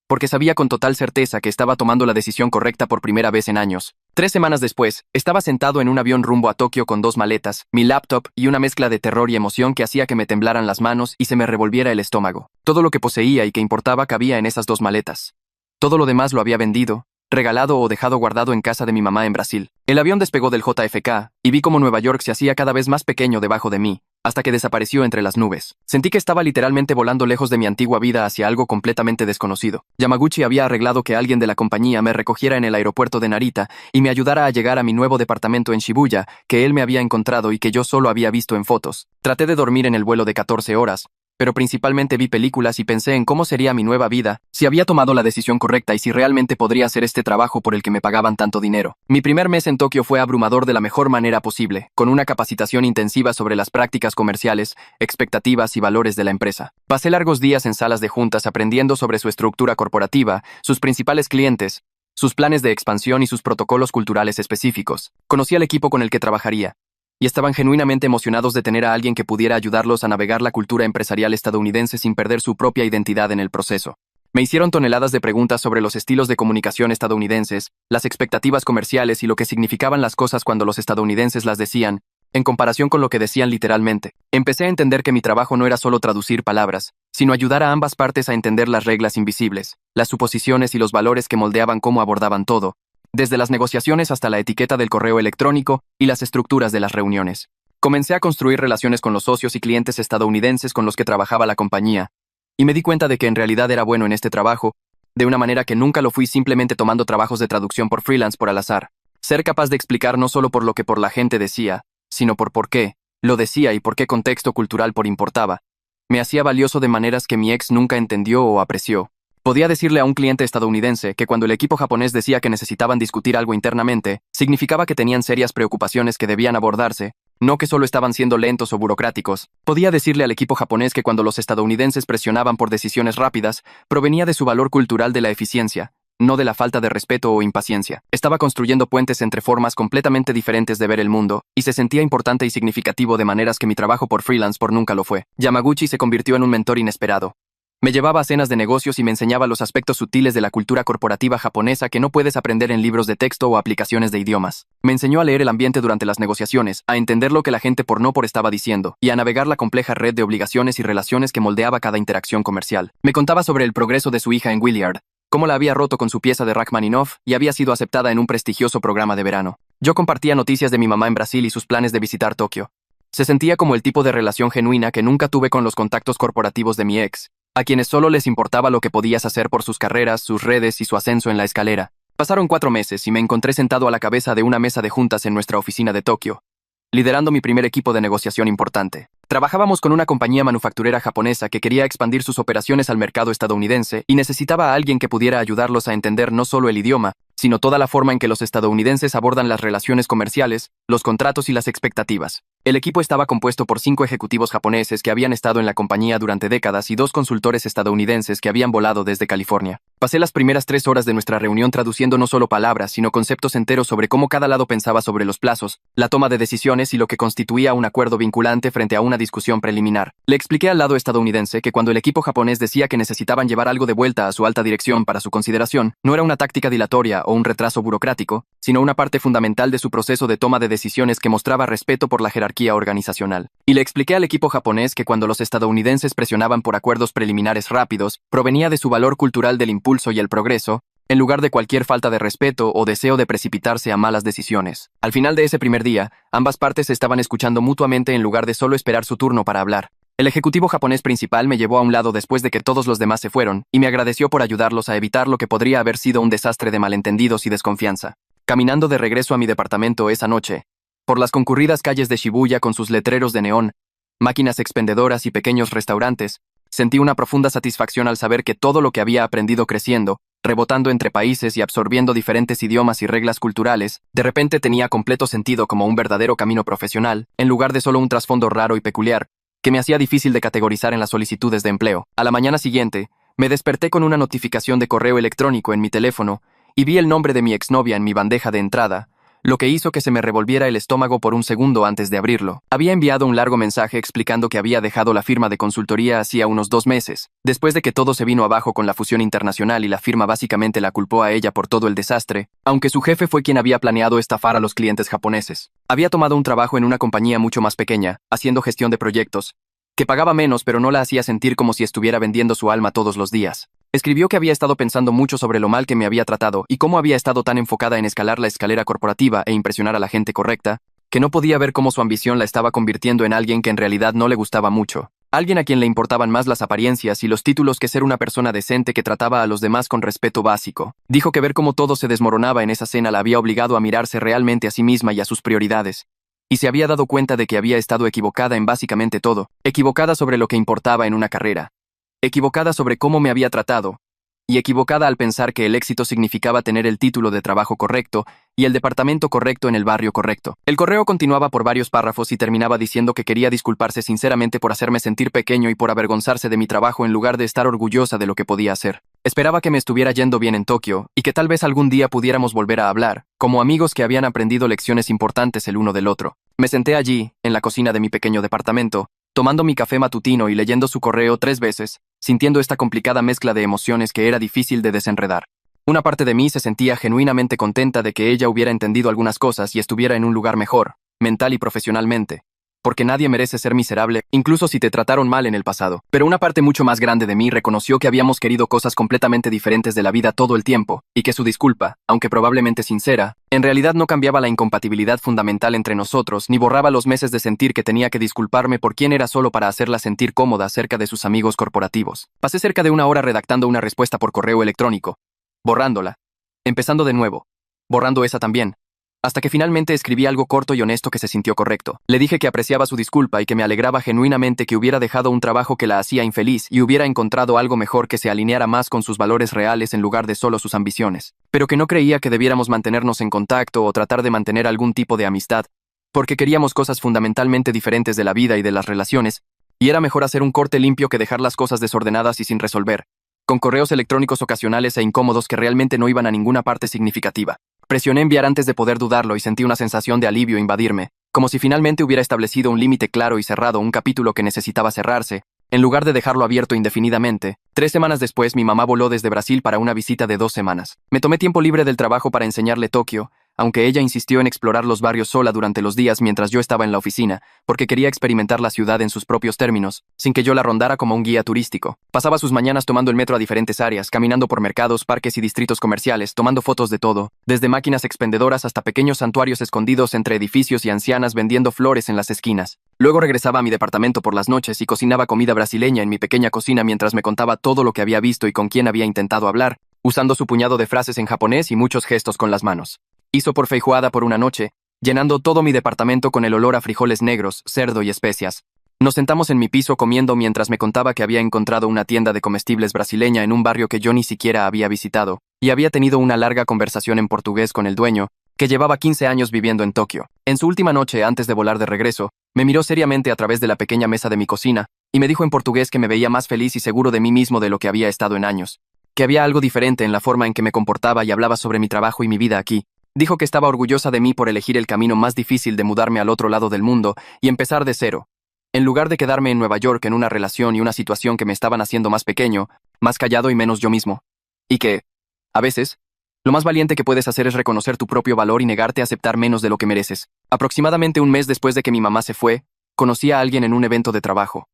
porque sabía con total certeza que estaba tomando la decisión correcta por primera vez en años. 3 semanas después, estaba sentado en un avión rumbo a Tokio con 2 maletas, mi laptop y una mezcla de terror y emoción que hacía que me temblaran las manos y se me revolviera el estómago. Todo lo que poseía y que importaba cabía en esas 2 maletas. Todo lo demás lo había vendido, regalado o dejado guardado en casa de mi mamá en Brasil. El avión despegó del JFK, y vi cómo Nueva York se hacía cada vez más pequeño debajo de mí, hasta que desapareció entre las nubes. Sentí que estaba literalmente volando lejos de mi antigua vida hacia algo completamente desconocido. Yamaguchi había arreglado que alguien de la compañía me recogiera en el aeropuerto de Narita y me ayudara a llegar a mi nuevo departamento en Shibuya, que él me había encontrado y que yo solo había visto en fotos. Traté de dormir en el vuelo de 14 horas, pero principalmente vi películas y pensé en cómo sería mi nueva vida, si había tomado la decisión correcta y si realmente podría hacer este trabajo por el que me pagaban tanto dinero. Mi primer mes en Tokio fue abrumador de la mejor manera posible, con una capacitación intensiva sobre las prácticas comerciales, expectativas y valores de la empresa. Pasé largos días en salas de juntas aprendiendo sobre su estructura corporativa, sus principales clientes, sus planes de expansión y sus protocolos culturales específicos. Conocí al equipo con el que trabajaría, y estaban genuinamente emocionados de tener a alguien que pudiera ayudarlos a navegar la cultura empresarial estadounidense sin perder su propia identidad en el proceso. Me hicieron toneladas de preguntas sobre los estilos de comunicación estadounidenses, las expectativas comerciales y lo que significaban las cosas cuando los estadounidenses las decían, en comparación con lo que decían literalmente. Empecé a entender que mi trabajo no era solo traducir palabras, sino ayudar a ambas partes a entender las reglas invisibles, las suposiciones y los valores que moldeaban cómo abordaban todo, desde las negociaciones hasta la etiqueta del correo electrónico y las estructuras de las reuniones. Comencé a construir relaciones con los socios y clientes estadounidenses con los que trabajaba la compañía, y me di cuenta de que en realidad era bueno en este trabajo, de una manera que nunca lo fui simplemente tomando trabajos de traducción por freelance por al azar. Ser capaz de explicar no solo por lo que por la gente decía, sino por qué lo decía y por qué contexto cultural por importaba, me hacía valioso de maneras que mi ex nunca entendió o apreció. Podía decirle a un cliente estadounidense que cuando el equipo japonés decía que necesitaban discutir algo internamente, significaba que tenían serias preocupaciones que debían abordarse, no que solo estaban siendo lentos o burocráticos. Podía decirle al equipo japonés que cuando los estadounidenses presionaban por decisiones rápidas, provenía de su valor cultural de la eficiencia, no de la falta de respeto o impaciencia. Estaba construyendo puentes entre formas completamente diferentes de ver el mundo, y se sentía importante y significativo de maneras que mi trabajo por freelance por nunca lo fue. Yamaguchi se convirtió en un mentor inesperado. Me llevaba a cenas de negocios y me enseñaba los aspectos sutiles de la cultura corporativa japonesa que no puedes aprender en libros de texto o aplicaciones de idiomas. Me enseñó a leer el ambiente durante las negociaciones, a entender lo que la gente por no por estaba diciendo, y a navegar la compleja red de obligaciones y relaciones que moldeaba cada interacción comercial. Me contaba sobre el progreso de su hija en Williard, cómo la había roto con su pieza de Rachmaninoff y había sido aceptada en un prestigioso programa de verano. Yo compartía noticias de mi mamá en Brasil y sus planes de visitar Tokio. Se sentía como el tipo de relación genuina que nunca tuve con los contactos corporativos de mi ex, a quienes solo les importaba lo que podías hacer por sus carreras, sus redes y su ascenso en la escalera. Pasaron 4 meses y me encontré sentado a la cabeza de una mesa de juntas en nuestra oficina de Tokio, liderando mi primer equipo de negociación importante. Trabajábamos con una compañía manufacturera japonesa que quería expandir sus operaciones al mercado estadounidense y necesitaba a alguien que pudiera ayudarlos a entender no solo el idioma, sino toda la forma en que los estadounidenses abordan las relaciones comerciales, los contratos y las expectativas. El equipo estaba compuesto por 5 ejecutivos japoneses que habían estado en la compañía durante décadas y 2 consultores estadounidenses que habían volado desde California. Pasé las primeras 3 horas de nuestra reunión traduciendo no solo palabras, sino conceptos enteros sobre cómo cada lado pensaba sobre los plazos, la toma de decisiones y lo que constituía un acuerdo vinculante frente a una discusión preliminar. Le expliqué al lado estadounidense que cuando el equipo japonés decía que necesitaban llevar algo de vuelta a su alta dirección para su consideración, no era una táctica dilatoria o un retraso burocrático, sino una parte fundamental de su proceso de toma de decisiones que mostraba respeto por la jerarquía organizacional. Y le expliqué al equipo japonés que cuando los estadounidenses presionaban por acuerdos preliminares rápidos, provenía de su valor cultural del impulso y el progreso, en lugar de cualquier falta de respeto o deseo de precipitarse a malas decisiones. Al final de ese primer día, ambas partes se estaban escuchando mutuamente en lugar de solo esperar su turno para hablar. El ejecutivo japonés principal me llevó a un lado después de que todos los demás se fueron, y me agradeció por ayudarlos a evitar lo que podría haber sido un desastre de malentendidos y desconfianza. Caminando de regreso a mi departamento esa noche, por las concurridas calles de Shibuya con sus letreros de neón, máquinas expendedoras y pequeños restaurantes, sentí una profunda satisfacción al saber que todo lo que había aprendido creciendo, rebotando entre países y absorbiendo diferentes idiomas y reglas culturales, de repente tenía completo sentido como un verdadero camino profesional, en lugar de solo un trasfondo raro y peculiar, que me hacía difícil de categorizar en las solicitudes de empleo. A la mañana siguiente, me desperté con una notificación de correo electrónico en mi teléfono y vi el nombre de mi exnovia en mi bandeja de entrada, lo que hizo que se me revolviera el estómago por un segundo antes de abrirlo. Había enviado un largo mensaje explicando que había dejado la firma de consultoría hacía unos 2 meses, después de que todo se vino abajo con la fusión internacional y la firma básicamente la culpó a ella por todo el desastre, aunque su jefe fue quien había planeado estafar a los clientes japoneses. Había tomado un trabajo en una compañía mucho más pequeña, haciendo gestión de proyectos, que pagaba menos pero no la hacía sentir como si estuviera vendiendo su alma todos los días. Escribió que había estado pensando mucho sobre lo mal que me había tratado y cómo había estado tan enfocada en escalar la escalera corporativa e impresionar a la gente correcta, que no podía ver cómo su ambición la estaba convirtiendo en alguien que en realidad no le gustaba mucho. Alguien a quien le importaban más las apariencias y los títulos que ser una persona decente que trataba a los demás con respeto básico. Dijo que ver cómo todo se desmoronaba en esa cena la había obligado a mirarse realmente a sí misma y a sus prioridades. Y se había dado cuenta de que había estado equivocada en básicamente todo, equivocada sobre lo que importaba en una carrera, equivocada sobre cómo me había tratado, y equivocada al pensar que el éxito significaba tener el título de trabajo correcto y el departamento correcto en el barrio correcto. El correo continuaba por varios párrafos y terminaba diciendo que quería disculparse sinceramente por hacerme sentir pequeño y por avergonzarse de mi trabajo en lugar de estar orgullosa de lo que podía hacer. Esperaba que me estuviera yendo bien en Tokio y que tal vez algún día pudiéramos volver a hablar, como amigos que habían aprendido lecciones importantes el uno del otro. Me senté allí, en la cocina de mi pequeño departamento, tomando mi café matutino y leyendo su correo 3 veces, sintiendo esta complicada mezcla de emociones que era difícil de desenredar. Una parte de mí se sentía genuinamente contenta de que ella hubiera entendido algunas cosas y estuviera en un lugar mejor, mental y profesionalmente, porque nadie merece ser miserable, incluso si te trataron mal en el pasado. Pero una parte mucho más grande de mí reconoció que habíamos querido cosas completamente diferentes de la vida todo el tiempo, y que su disculpa, aunque probablemente sincera, en realidad no cambiaba la incompatibilidad fundamental entre nosotros, ni borraba los meses de sentir que tenía que disculparme por quién era solo para hacerla sentir cómoda cerca de sus amigos corporativos. Pasé cerca de 1 hora redactando una respuesta por correo electrónico, borrándola, empezando de nuevo, borrando esa también, hasta que finalmente escribí algo corto y honesto que se sintió correcto. Le dije que apreciaba su disculpa y que me alegraba genuinamente que hubiera dejado un trabajo que la hacía infeliz y hubiera encontrado algo mejor que se alineara más con sus valores reales en lugar de solo sus ambiciones. Pero que no creía que debiéramos mantenernos en contacto o tratar de mantener algún tipo de amistad, porque queríamos cosas fundamentalmente diferentes de la vida y de las relaciones, y era mejor hacer un corte limpio que dejar las cosas desordenadas y sin resolver, con correos electrónicos ocasionales e incómodos que realmente no iban a ninguna parte significativa. Presioné enviar antes de poder dudarlo y sentí una sensación de alivio invadirme, como si finalmente hubiera establecido un límite claro y cerrado, un capítulo que necesitaba cerrarse, en lugar de dejarlo abierto indefinidamente. 3 semanas después, mi mamá voló desde Brasil para una visita de 2 semanas. Me tomé tiempo libre del trabajo para enseñarle Tokio, aunque ella insistió en explorar los barrios sola durante los días mientras yo estaba en la oficina, porque quería experimentar la ciudad en sus propios términos, sin que yo la rondara como un guía turístico. Pasaba sus mañanas tomando el metro a diferentes áreas, caminando por mercados, parques y distritos comerciales, tomando fotos de todo, desde máquinas expendedoras hasta pequeños santuarios escondidos entre edificios y ancianas vendiendo flores en las esquinas. Luego regresaba a mi departamento por las noches y cocinaba comida brasileña en mi pequeña cocina mientras me contaba todo lo que había visto y con quién había intentado hablar, usando su puñado de frases en japonés y muchos gestos con las manos. Hizo por feijoada por una noche, llenando todo mi departamento con el olor a frijoles negros, cerdo y especias. Nos sentamos en mi piso comiendo mientras me contaba que había encontrado una tienda de comestibles brasileña en un barrio que yo ni siquiera había visitado, y había tenido una larga conversación en portugués con el dueño, que llevaba 15 años viviendo en Tokio. En su última noche antes de volar de regreso, me miró seriamente a través de la pequeña mesa de mi cocina, y me dijo en portugués que me veía más feliz y seguro de mí mismo de lo que había estado en años, que había algo diferente en la forma en que me comportaba y hablaba sobre mi trabajo y mi vida aquí. Dijo que estaba orgullosa de mí por elegir el camino más difícil de mudarme al otro lado del mundo y empezar de cero, en lugar de quedarme en Nueva York en una relación y una situación que me estaban haciendo más pequeño, más callado y menos yo mismo. Y que, a veces, lo más valiente que puedes hacer es reconocer tu propio valor y negarte a aceptar menos de lo que mereces. Aproximadamente un mes después de que mi mamá se fue, conocí a alguien en un evento de trabajo.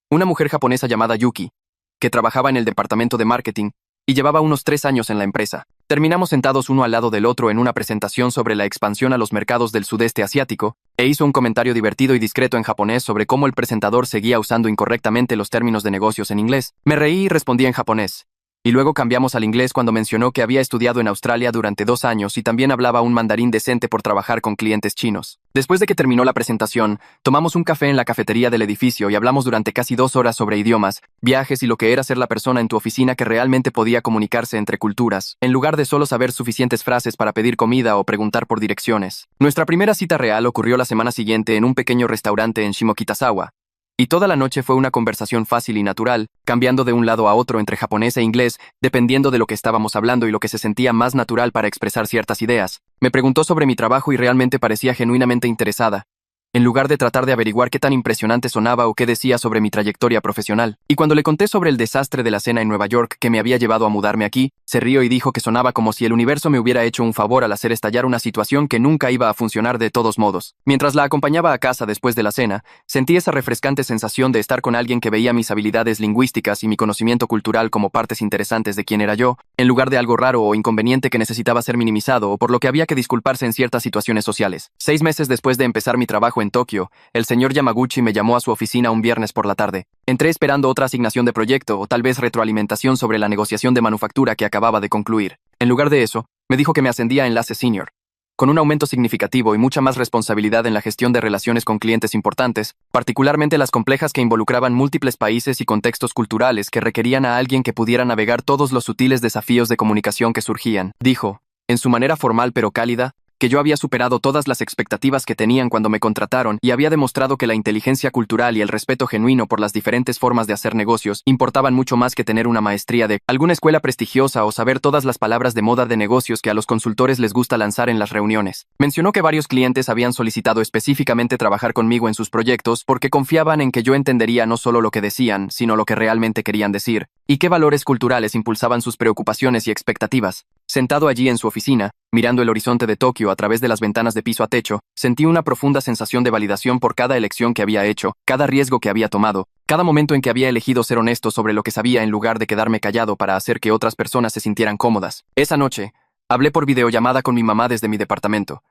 Una mujer japonesa llamada Yuki, que trabajaba en el departamento de marketing y llevaba unos 3 años en la empresa. Terminamos sentados uno al lado del otro en una presentación sobre la expansión a los mercados del sudeste asiático, e hizo un comentario divertido y discreto en japonés sobre cómo el presentador seguía usando incorrectamente los términos de negocios en inglés. Me reí y respondí en japonés. Y luego cambiamos al inglés cuando mencionó que había estudiado en Australia durante 2 años y también hablaba un mandarín decente por trabajar con clientes chinos. Después de que terminó la presentación, tomamos un café en la cafetería del edificio y hablamos durante casi 2 horas sobre idiomas, viajes y lo que era ser la persona en tu oficina que realmente podía comunicarse entre culturas, en lugar de solo saber suficientes frases para pedir comida o preguntar por direcciones. Nuestra primera cita real ocurrió la semana siguiente en un pequeño restaurante en Shimokitazawa. Y toda la noche fue una conversación fácil y natural, cambiando de un lado a otro entre japonés e inglés, dependiendo de lo que estábamos hablando y lo que se sentía más natural para expresar ciertas ideas. Me preguntó sobre mi trabajo y realmente parecía genuinamente interesada, en lugar de tratar de averiguar qué tan impresionante sonaba o qué decía sobre mi trayectoria profesional. Y cuando le conté sobre el desastre de la cena en Nueva York que me había llevado a mudarme aquí, se rió y dijo que sonaba como si el universo me hubiera hecho un favor al hacer estallar una situación que nunca iba a funcionar de todos modos. Mientras la acompañaba a casa después de la cena, sentí esa refrescante sensación de estar con alguien que veía mis habilidades lingüísticas y mi conocimiento cultural como partes interesantes de quién era yo, en lugar de algo raro o inconveniente que necesitaba ser minimizado o por lo que había que disculparse en ciertas situaciones sociales. 6 meses después de empezar mi trabajo en Tokio, el señor Yamaguchi me llamó a su oficina un viernes por la tarde. Entré esperando otra asignación de proyecto o tal vez retroalimentación sobre la negociación de manufactura que acababa de concluir. En lugar de eso, me dijo que me ascendía a enlace senior, con un aumento significativo y mucha más responsabilidad en la gestión de relaciones con clientes importantes, particularmente las complejas que involucraban múltiples países y contextos culturales que requerían a alguien que pudiera navegar todos los sutiles desafíos de comunicación que surgían. Dijo, en su manera formal pero cálida, que yo había superado todas las expectativas que tenían cuando me contrataron y había demostrado que la inteligencia cultural y el respeto genuino por las diferentes formas de hacer negocios importaban mucho más que tener una maestría de alguna escuela prestigiosa o saber todas las palabras de moda de negocios que a los consultores les gusta lanzar en las reuniones. Mencionó que varios clientes habían solicitado específicamente trabajar conmigo en sus proyectos porque confiaban en que yo entendería no solo lo que decían, sino lo que realmente querían decir, y qué valores culturales impulsaban sus preocupaciones y expectativas. Sentado allí en su oficina, mirando el horizonte de Tokio a través de las ventanas de piso a techo, sentí una profunda sensación de validación por cada elección que había hecho, cada riesgo que había tomado, cada momento en que había elegido ser honesto sobre lo que sabía en lugar de quedarme callado para hacer que otras personas se sintieran cómodas. Esa noche, hablé por videollamada con mi mamá desde mi departamento,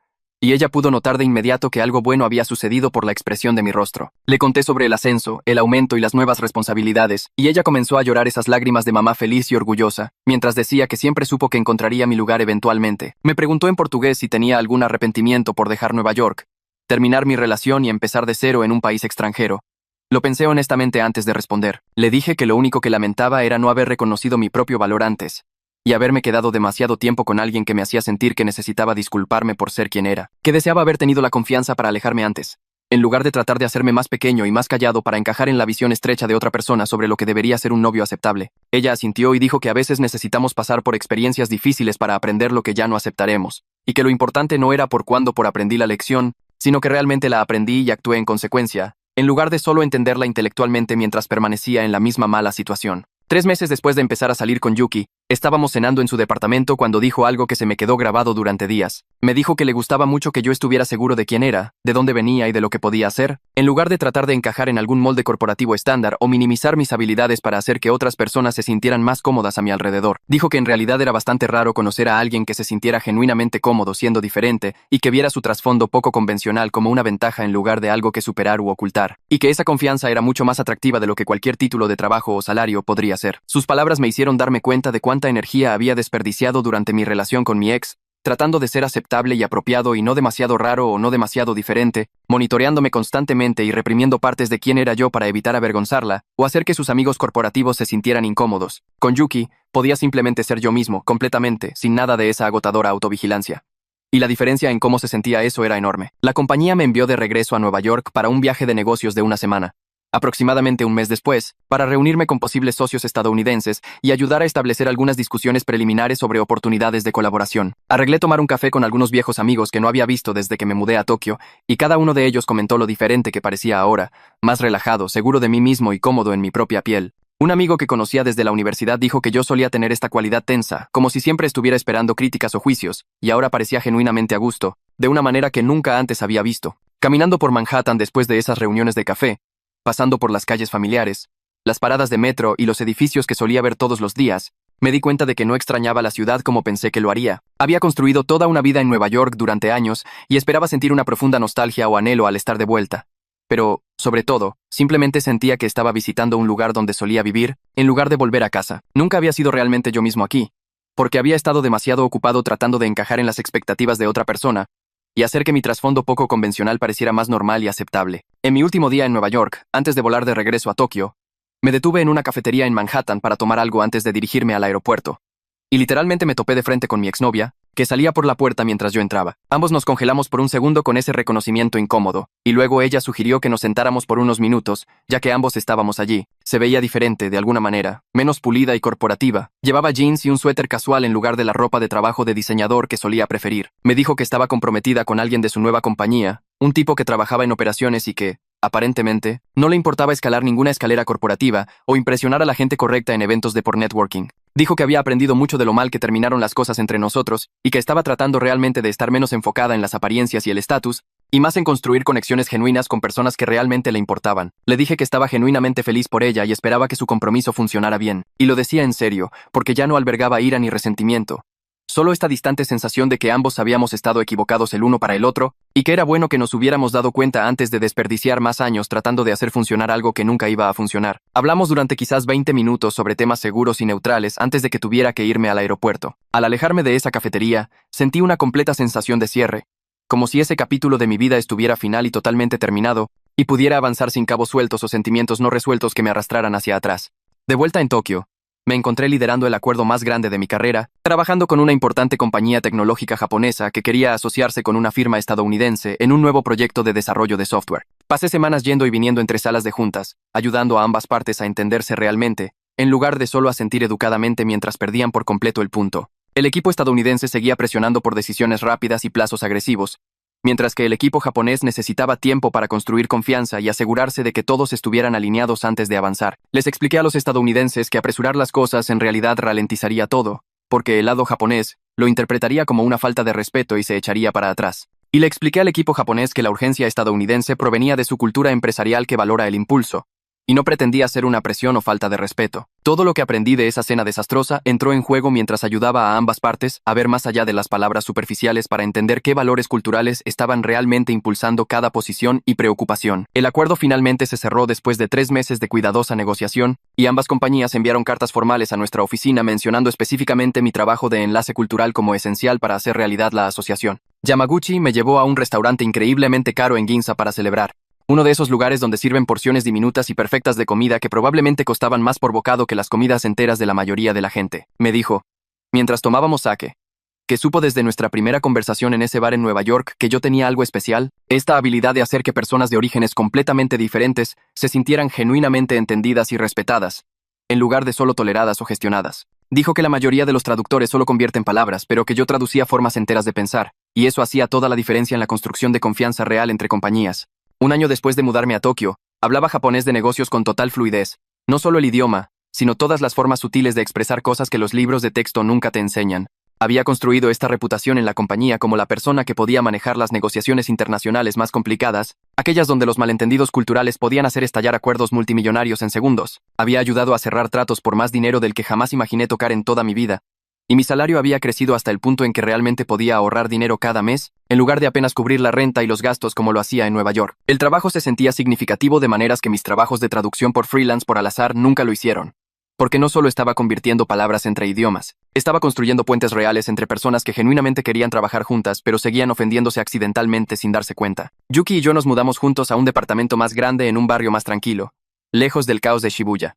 y ella pudo notar de inmediato que algo bueno había sucedido por la expresión de mi rostro. Le conté sobre el ascenso, el aumento y las nuevas responsabilidades, y ella comenzó a llorar esas lágrimas de mamá feliz y orgullosa, mientras decía que siempre supo que encontraría mi lugar eventualmente. Me preguntó en portugués si tenía algún arrepentimiento por dejar Nueva York, terminar mi relación y empezar de cero en un país extranjero. Lo pensé honestamente antes de responder. Le dije que lo único que lamentaba era no haber reconocido mi propio valor antes, y haberme quedado demasiado tiempo con alguien que me hacía sentir que necesitaba disculparme por ser quien era, que deseaba haber tenido la confianza para alejarme antes, en lugar de tratar de hacerme más pequeño y más callado para encajar en la visión estrecha de otra persona sobre lo que debería ser un novio aceptable. Ella asintió y dijo que a veces necesitamos pasar por experiencias difíciles para aprender lo que ya no aceptaremos, y que lo importante no era por cuándo aprendí la lección, sino que realmente la aprendí y actué en consecuencia, en lugar de solo entenderla intelectualmente mientras permanecía en la misma mala situación. 3 meses después de empezar a salir con Yuki, estábamos cenando en su departamento cuando dijo algo que se me quedó grabado durante días. Me dijo que le gustaba mucho que yo estuviera seguro de quién era, de dónde venía y de lo que podía hacer, en lugar de tratar de encajar en algún molde corporativo estándar o minimizar mis habilidades para hacer que otras personas se sintieran más cómodas a mi alrededor. Dijo que en realidad era bastante raro conocer a alguien que se sintiera genuinamente cómodo siendo diferente y que viera su trasfondo poco convencional como una ventaja en lugar de algo que superar u ocultar, y que esa confianza era mucho más atractiva de lo que cualquier título de trabajo o salario podría ser. Sus palabras me hicieron darme cuenta de cuánta energía había desperdiciado durante mi relación con mi ex, tratando de ser aceptable y apropiado y no demasiado raro o no demasiado diferente, monitoreándome constantemente y reprimiendo partes de quién era yo para evitar avergonzarla o hacer que sus amigos corporativos se sintieran incómodos. Con Yuki, podía simplemente ser yo mismo, completamente, sin nada de esa agotadora autovigilancia. Y la diferencia en cómo se sentía eso era enorme. La compañía me envió de regreso a Nueva York para un viaje de negocios de una semana, aproximadamente un mes después, para reunirme con posibles socios estadounidenses y ayudar a establecer algunas discusiones preliminares sobre oportunidades de colaboración. Arreglé tomar un café con algunos viejos amigos que no había visto desde que me mudé a Tokio, y cada uno de ellos comentó lo diferente que parecía ahora, más relajado, seguro de mí mismo y cómodo en mi propia piel. Un amigo que conocía desde la universidad dijo que yo solía tener esta cualidad tensa, como si siempre estuviera esperando críticas o juicios, y ahora parecía genuinamente a gusto, de una manera que nunca antes había visto. Caminando por Manhattan después de esas reuniones de café, pasando por las calles familiares, las paradas de metro y los edificios que solía ver todos los días, Me di cuenta de que no extrañaba la ciudad como pensé que lo haría. Había construido toda una vida en Nueva York durante años y esperaba sentir una profunda nostalgia o anhelo al estar de vuelta. Pero, sobre todo, simplemente sentía que estaba visitando un lugar donde solía vivir, en lugar de volver a casa. Nunca había sido realmente yo mismo aquí, porque había estado demasiado ocupado tratando de encajar en las expectativas de otra persona y hacer que mi trasfondo poco convencional pareciera más normal y aceptable. En mi último día en Nueva York, antes de volar de regreso a Tokio, me detuve en una cafetería en Manhattan para tomar algo antes de dirigirme al aeropuerto. Y literalmente me topé de frente con mi exnovia, que salía por la puerta mientras yo entraba. Ambos nos congelamos por un segundo con ese reconocimiento incómodo, y luego ella sugirió que nos sentáramos por unos minutos, ya que ambos estábamos allí. Se veía diferente, de alguna manera, menos pulida y corporativa. Llevaba jeans y un suéter casual en lugar de la ropa de trabajo de diseñador que solía preferir. Me dijo que estaba comprometida con alguien de su nueva compañía, un tipo que trabajaba en operaciones y que, aparentemente, no le importaba escalar ninguna escalera corporativa o impresionar a la gente correcta en eventos de por networking. Dijo que había aprendido mucho de lo mal que terminaron las cosas entre nosotros y que estaba tratando realmente de estar menos enfocada en las apariencias y el estatus, y más en construir conexiones genuinas con personas que realmente le importaban. Le dije que estaba genuinamente feliz por ella y esperaba que su compromiso funcionara bien. Y lo decía en serio, porque ya no albergaba ira ni resentimiento. Solo esta distante sensación de que ambos habíamos estado equivocados el uno para el otro, y que era bueno que nos hubiéramos dado cuenta antes de desperdiciar más años tratando de hacer funcionar algo que nunca iba a funcionar. Hablamos durante quizás 20 minutos sobre temas seguros y neutrales antes de que tuviera que irme al aeropuerto. Al alejarme de esa cafetería, sentí una completa sensación de cierre, como si ese capítulo de mi vida estuviera final y totalmente terminado, y pudiera avanzar sin cabos sueltos o sentimientos no resueltos que me arrastraran hacia atrás. De vuelta en Tokio, me encontré liderando el acuerdo más grande de mi carrera, trabajando con una importante compañía tecnológica japonesa que quería asociarse con una firma estadounidense en un nuevo proyecto de desarrollo de software. Pasé semanas yendo y viniendo entre salas de juntas, ayudando a ambas partes a entenderse realmente, en lugar de solo asentir educadamente mientras perdían por completo el punto. El equipo estadounidense seguía presionando por decisiones rápidas y plazos agresivos, mientras que el equipo japonés necesitaba tiempo para construir confianza y asegurarse de que todos estuvieran alineados antes de avanzar. Les expliqué a los estadounidenses que apresurar las cosas en realidad ralentizaría todo, porque el lado japonés lo interpretaría como una falta de respeto y se echaría para atrás. Y le expliqué al equipo japonés que la urgencia estadounidense provenía de su cultura empresarial que valora el impulso, y no pretendía ser una presión o falta de respeto. Todo lo que aprendí de esa cena desastrosa entró en juego mientras ayudaba a ambas partes a ver más allá de las palabras superficiales para entender qué valores culturales estaban realmente impulsando cada posición y preocupación. El acuerdo finalmente se cerró después de 3 meses de cuidadosa negociación, y ambas compañías enviaron cartas formales a nuestra oficina mencionando específicamente mi trabajo de enlace cultural como esencial para hacer realidad la asociación. Yamaguchi me llevó a un restaurante increíblemente caro en Ginza para celebrar. Uno de esos lugares donde sirven porciones diminutas y perfectas de comida que probablemente costaban más por bocado que las comidas enteras de la mayoría de la gente. Me dijo, mientras tomábamos sake, que supo desde nuestra primera conversación en ese bar en Nueva York que yo tenía algo especial, esta habilidad de hacer que personas de orígenes completamente diferentes se sintieran genuinamente entendidas y respetadas, en lugar de solo toleradas o gestionadas. Dijo que la mayoría de los traductores solo convierten palabras, pero que yo traducía formas enteras de pensar, y eso hacía toda la diferencia en la construcción de confianza real entre compañías. Un año después de mudarme a Tokio, hablaba japonés de negocios con total fluidez, no solo el idioma, sino todas las formas sutiles de expresar cosas que los libros de texto nunca te enseñan. Había construido esta reputación en la compañía como la persona que podía manejar las negociaciones internacionales más complicadas, aquellas donde los malentendidos culturales podían hacer estallar acuerdos multimillonarios en segundos. Había ayudado a cerrar tratos por más dinero del que jamás imaginé tocar en toda mi vida, y mi salario había crecido hasta el punto en que realmente podía ahorrar dinero cada mes, en lugar de apenas cubrir la renta y los gastos como lo hacía en Nueva York. El trabajo se sentía significativo de maneras que mis trabajos de traducción por freelance por al azar nunca lo hicieron. Porque no solo estaba convirtiendo palabras entre idiomas, estaba construyendo puentes reales entre personas que genuinamente querían trabajar juntas, pero seguían ofendiéndose accidentalmente sin darse cuenta. Yuki y yo nos mudamos juntos a un departamento más grande en un barrio más tranquilo, lejos del caos de Shibuya.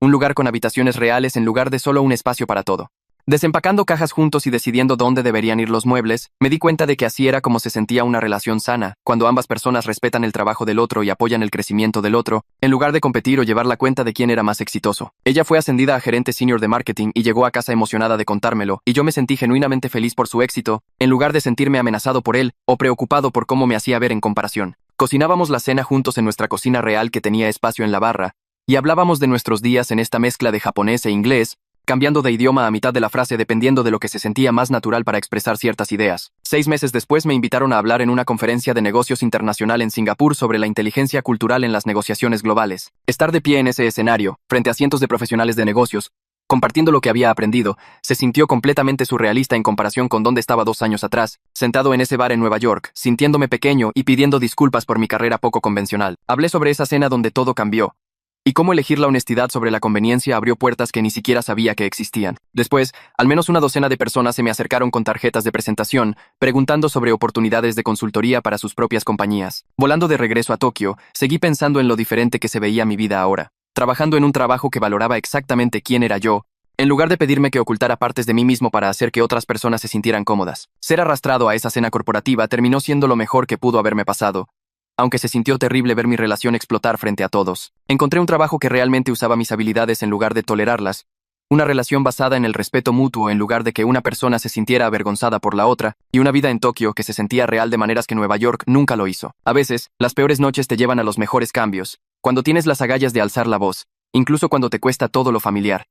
Un lugar con habitaciones reales en lugar de solo un espacio para todo. Desempacando cajas juntos y decidiendo dónde deberían ir los muebles, me di cuenta de que así era como se sentía una relación sana, cuando ambas personas respetan el trabajo del otro y apoyan el crecimiento del otro, en lugar de competir o llevar la cuenta de quién era más exitoso. Ella fue ascendida a gerente senior de marketing y llegó a casa emocionada de contármelo, y yo me sentí genuinamente feliz por su éxito, en lugar de sentirme amenazado por él o preocupado por cómo me hacía ver en comparación. Cocinábamos la cena juntos en nuestra cocina real que tenía espacio en la barra, y hablábamos de nuestros días en esta mezcla de japonés e inglés, cambiando de idioma a mitad de la frase dependiendo de lo que se sentía más natural para expresar ciertas ideas. 6 meses después me invitaron a hablar en una conferencia de negocios internacional en Singapur sobre la inteligencia cultural en las negociaciones globales. Estar de pie en ese escenario, frente a cientos de profesionales de negocios, Compartiendo lo que había aprendido, se sintió completamente surrealista en comparación con donde estaba 2 años atrás, sentado en ese bar en Nueva York, sintiéndome pequeño y pidiendo disculpas por mi carrera poco convencional. Hablé sobre esa cena donde todo cambió, y cómo elegir la honestidad sobre la conveniencia abrió puertas que ni siquiera sabía que existían. Después, al menos una docena de personas se me acercaron con tarjetas de presentación, preguntando sobre oportunidades de consultoría para sus propias compañías. Volando de regreso a Tokio, seguí pensando en lo diferente que se veía mi vida ahora. Trabajando en un trabajo que valoraba exactamente quién era yo, en lugar de pedirme que ocultara partes de mí mismo para hacer que otras personas se sintieran cómodas. Ser arrastrado a esa cena corporativa terminó siendo lo mejor que pudo haberme pasado, aunque se sintió terrible ver mi relación explotar frente a todos. Encontré un trabajo que realmente usaba mis habilidades en lugar de tolerarlas, una relación basada en el respeto mutuo en lugar de que una persona se sintiera avergonzada por la otra, y una vida en Tokio que se sentía real de maneras que Nueva York nunca lo hizo. A veces, las peores noches te llevan a los mejores cambios, cuando tienes las agallas de alzar la voz, incluso cuando te cuesta todo lo familiar.